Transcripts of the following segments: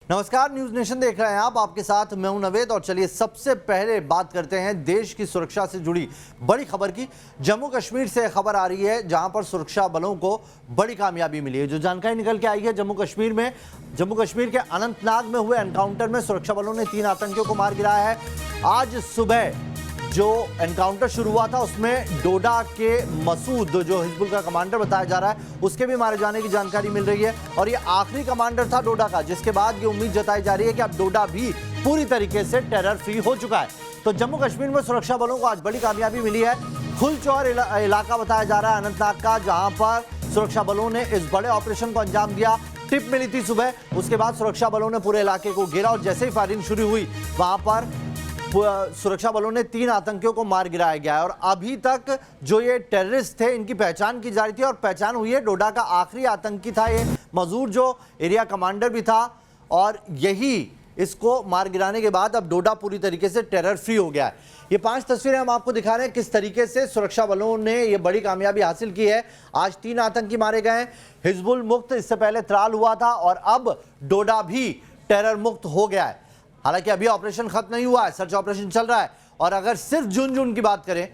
नमस्कार, news nation देख रहे हैं आप। आपके साथ मैं हूं नवेद और चलिए सबसे पहले बात करते हैं देश की सुरक्षा से जुड़ी बड़ी खबर की। जम्मू कश्मीर से खबर आ रही है जहां पर सुरक्षा बलों को बड़ी कामयाबी मिली है। जो जानकारी निकल के आई है जम्मू कश्मीर के अनंतनाग में हुए एनकाउंटर में सुरक्षा बलों ने 3 आतंकियों को मार गिराया है। आज सुबह जो एनकाउंटर शुरू हुआ था उसमें डोडा के मसूद, जो हिजबुल का कमांडर बताया जा रहा है, उसके भी मारे जाने की जानकारी मिल रही है और ये आखिरी कमांडर था डोडा का, जिसके बाद ये उम्मीद जताई जा रही है कि अब डोडा भी पूरी तरीके से टेरर फ्री हो चुका है। तो जम्मू कश्मीर में सुरक्षा बलों को आज बड़ी कामयाबी मिली है। फुलचौर इलाका बताया जा रहा है अनंतनाग का, जहां पर सुरक्षा बलों ने इस बड़े ऑपरेशन को अंजाम दिया। टिप मिली थी सुबह, उसके बाद सुरक्षा बलों ने पूरे इलाके को घेरा और जैसे ही फायरिंग शुरू हुई वहां पर सुरक्षा बलों ने 3 आतंकियों को मार गिराया गया है। और अभी तक जो ये टेररिस्ट थे इनकी पहचान की जा रही थी और पहचान हुई है। डोडा का आखिरी आतंकी था ये मजूर, जो एरिया कमांडर भी था, और यही इसको मार गिराने के बाद अब डोडा पूरी तरीके से टेरर फ्री हो गया है। ये 5 तस्वीरें हम आपको दिखा रहे हैं किस तरीके से सुरक्षा बलों ने ये बड़ी कामयाबी हासिल की है। आज 3 आतंकी मारे गए हैं। हिजबुल मुक्त इससे पहले त्राल हुआ था और अब डोडा भी टेरर मुक्त हो गया है। हालांकि अभी ऑपरेशन खत्म नहीं हुआ है, सर्च ऑपरेशन चल रहा है। और अगर सिर्फ जून की बात करें,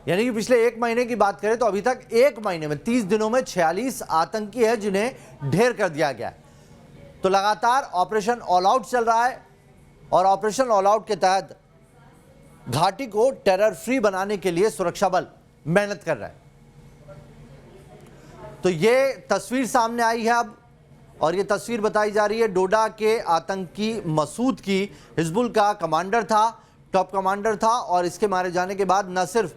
यानी कि पिछले 1 महीने की बात करें, तो अभी तक 1 महीने में 30 दिनों में 46 आतंकी है जिन्हें ढेर कर दिया गया है। तो लगातार ऑपरेशन ऑल आउट चल रहा है और ऑपरेशन ऑल आउट के तहत घाटी को टेरर फ्री बनाने के लिए सुरक्षा बल मेहनत कर रहा है। तो ये तस्वीर सामने आई है अब, और ये तस्वीर बताई जा रही है डोडा के आतंकी मसूद की। हिजबुल का कमांडर था, टॉप कमांडर था, और इसके मारे जाने के बाद न सिर्फ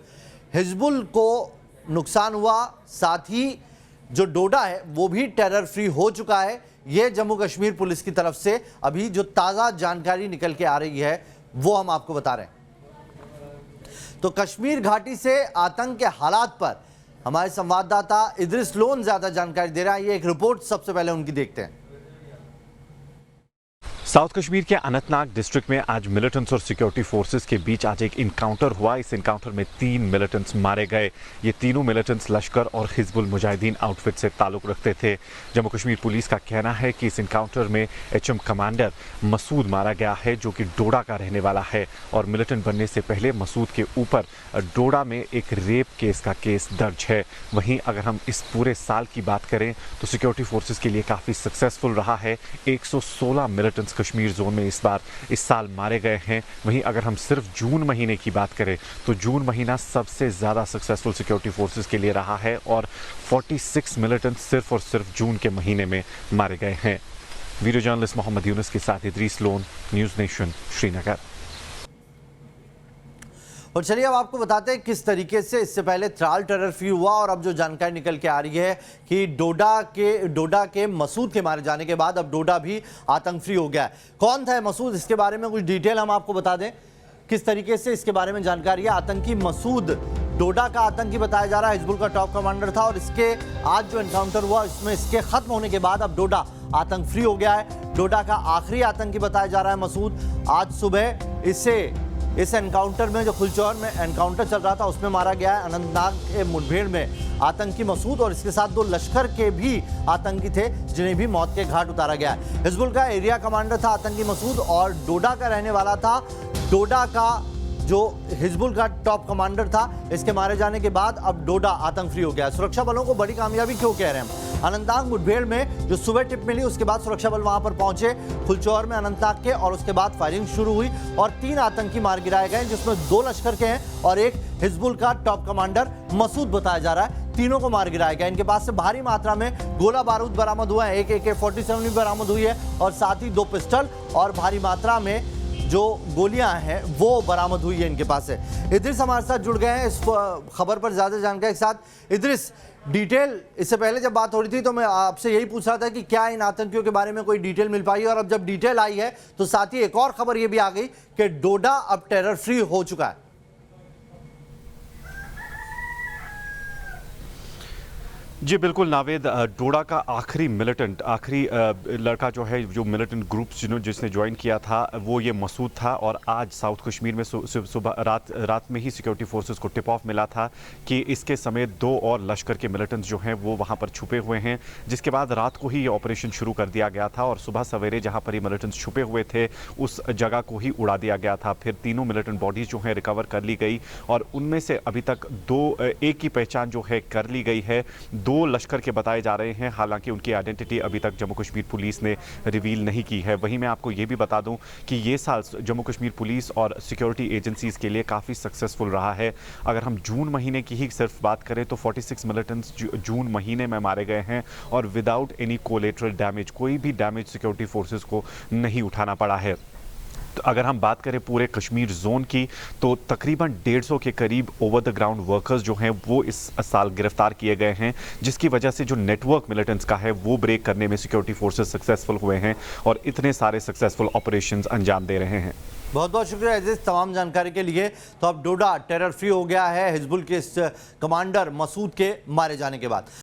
हिजबुल को नुकसान हुआ, साथ ही जो डोडा है वो भी टेरर फ्री हो चुका है। ये जम्मू कश्मीर पुलिस की तरफ से अभी जो ताज़ा जानकारी निकल के आ रही है वो हम आपको बता रहे हैं। तो कश्मीर घाटी से आतंक के हालात पर हमारे संवाददाता इद्रिस लोन ज्यादा जानकारी दे रहा है। ये एक रिपोर्ट सबसे पहले उनकी देखते हैं। साउथ कश्मीर के अनंतनाग डिस्ट्रिक्ट में आज मिलिटेंट्स और सिक्योरिटी फोर्सेस के बीच आज एक इनकाउंटर हुआ। इस इनकाउंटर में 3 मिलिटेंट्स मारे गए। ये तीनों मिलिटेंट्स लश्कर और हिजबुल मुजाहिदीन आउटफिट से ताल्लुक रखते थे। जम्मू कश्मीर पुलिस का कहना है कि इस इनकाउंटर में HM कमांडर मसूद मारा गया है, जो कि डोडा का रहने वाला है। और मिलिटेंट बनने से पहले मसूद के ऊपर डोडा में एक रेप केस का केस दर्ज है। वहीं अगर हम इस पूरे साल की बात करें तो सिक्योरिटी फोर्सेस के लिए काफ़ी सक्सेसफुल रहा है। 116 मिलिटेंट्स कश्मीर जोन में इस साल मारे गए हैं। वहीं अगर हम सिर्फ जून महीने की बात करें तो जून महीना सबसे ज़्यादा सक्सेसफुल सिक्योरिटी फोर्सेस के लिए रहा है और 46 मिलिटेंट्स सिर्फ और सिर्फ जून के महीने में मारे गए हैं। वीडियो जर्नलिस्ट मोहम्मद यूनुस के साथ Idris loan, news nation, Srinagar. और चलिए अब आपको बताते हैं किस तरीके से इससे पहले त्राल टेरर फ्री हुआ और अब जो जानकारी निकल के आ रही है कि डोडा के मसूद के मारे जाने के बाद अब डोडा भी आतंक फ्री हो गया है। कौन था मसूद, इसके बारे में कुछ डिटेल हम आपको बता दें किस तरीके से इसके बारे में जानकारी है। आतंकी मसूद डोडा का आतंकी बताया जा रहा है, हिजबुल का टॉप कमांडर था और इसके आज जो एनकाउंटर हुआ इसमें इसके खत्म होने के बाद अब डोडा आतंक फ्री हो गया है। डोडा का आखिरी आतंकी बताया जा रहा है मसूद। आज सुबह इस एनकाउंटर में, जो फुलचौर में एनकाउंटर चल रहा था, उसमें मारा गया है। अनंतनाग के मुठभेड़ में आतंकी मसूद और इसके साथ 2 लश्कर के भी आतंकी थे जिन्हें भी मौत के घाट उतारा गया है। हिजबुल का एरिया कमांडर था आतंकी मसूद और डोडा का रहने वाला था। डोडा का जो हिजबुल का टॉप कमांडर था, इसके मारे जाने के बाद अब डोडा आतंक फ्री हो गया। सुरक्षा बलों को बड़ी कामयाबी क्यों कह रहे हैं हम? अनंतनाग मुठभेड़ में जो सुबह टिप मिली उसके बाद सुरक्षा बल वहां पर पहुंचे फुलचौर में अनंतनाग के, और उसके बाद फायरिंग शुरू हुई और 3 आतंकी मार गिराए गए, जिसमें 2 लश्कर के हैं और एक हिजबुल का टॉप कमांडर मसूद बताया जा रहा है। तीनों को मार गिराया गया। इनके पास से भारी मात्रा में गोला बारूद बरामद हुआ है, एक AK-47 भी बरामद हुई है और साथ ही 2 पिस्टल और भारी मात्रा में जो गोलियां हैं वो बरामद हुई है इनके पास से। इद्रिस हमारे साथ जुड़ गए हैं इस खबर पर ज्यादा जानकारी के साथ। इद्रिस, डिटेल, इससे पहले जब बात हो रही थी तो मैं आपसे यही पूछ रहा था कि क्या इन आतंकियों के बारे में कोई डिटेल मिल पाई, और अब जब डिटेल आई है तो साथ ही एक और खबर यह भी आ गई कि डोडा अब टेरर फ्री हो चुका है। जी बिल्कुल नावेद, डोडा का आखिरी मिलिटेंट, आखिरी लड़का जो है, जो मिलिटेंट ग्रुप जिसने ज्वाइन किया था, वो ये मसूद था। और आज साउथ कश्मीर में सुबह रात में ही सिक्योरिटी फोर्सेस को टिप ऑफ मिला था कि इसके समेत 2 और लश्कर के मिलिटेंट्स जो हैं वो वहाँ पर छुपे हुए हैं, जिसके बाद रात को ही ये ऑपरेशन शुरू कर दिया गया था। और सुबह सवेरे जहाँ पर ये मिलिटेंट्स छुपे हुए थे उस जगह को ही उड़ा दिया गया था। फिर तीनों मिलिटेंट बॉडीज जो हैं रिकवर कर ली गई और उनमें से अभी तक एक की पहचान जो है कर ली गई है। 2 लश्कर के बताए जा रहे हैं, हालांकि उनकी आइडेंटिटी अभी तक जम्मू कश्मीर पुलिस ने रिवील नहीं की है। वहीं मैं आपको ये भी बता दूं कि ये साल जम्मू कश्मीर पुलिस और सिक्योरिटी एजेंसीज के लिए काफ़ी सक्सेसफुल रहा है। अगर हम जून महीने की ही सिर्फ बात करें तो 46 मिलिटेंट्स जून महीने में मारे गए हैं और विदाउट एनी कोलेटरल डैमेज, कोई भी डैमेज सिक्योरिटी फोर्सेस को नहीं उठाना पड़ा है। तो अगर हम बात करें पूरे कश्मीर जोन की तो तकरीबन 150 के करीब ओवर द ग्राउंड वर्कर्स जो हैं वो इस साल गिरफ्तार किए गए हैं, जिसकी वजह से जो नेटवर्क मिलिटेंट्स का है वो ब्रेक करने में सिक्योरिटी फोर्सेस सक्सेसफुल हुए हैं और इतने सारे सक्सेसफुल ऑपरेशंस अंजाम दे रहे हैं। बहुत बहुत शुक्रिया अजीज तमाम जानकारी के लिए। तो अब डोडा टेरर फ्री हो गया है हिजबुल के इस कमांडर मसूद के मारे जाने के बाद।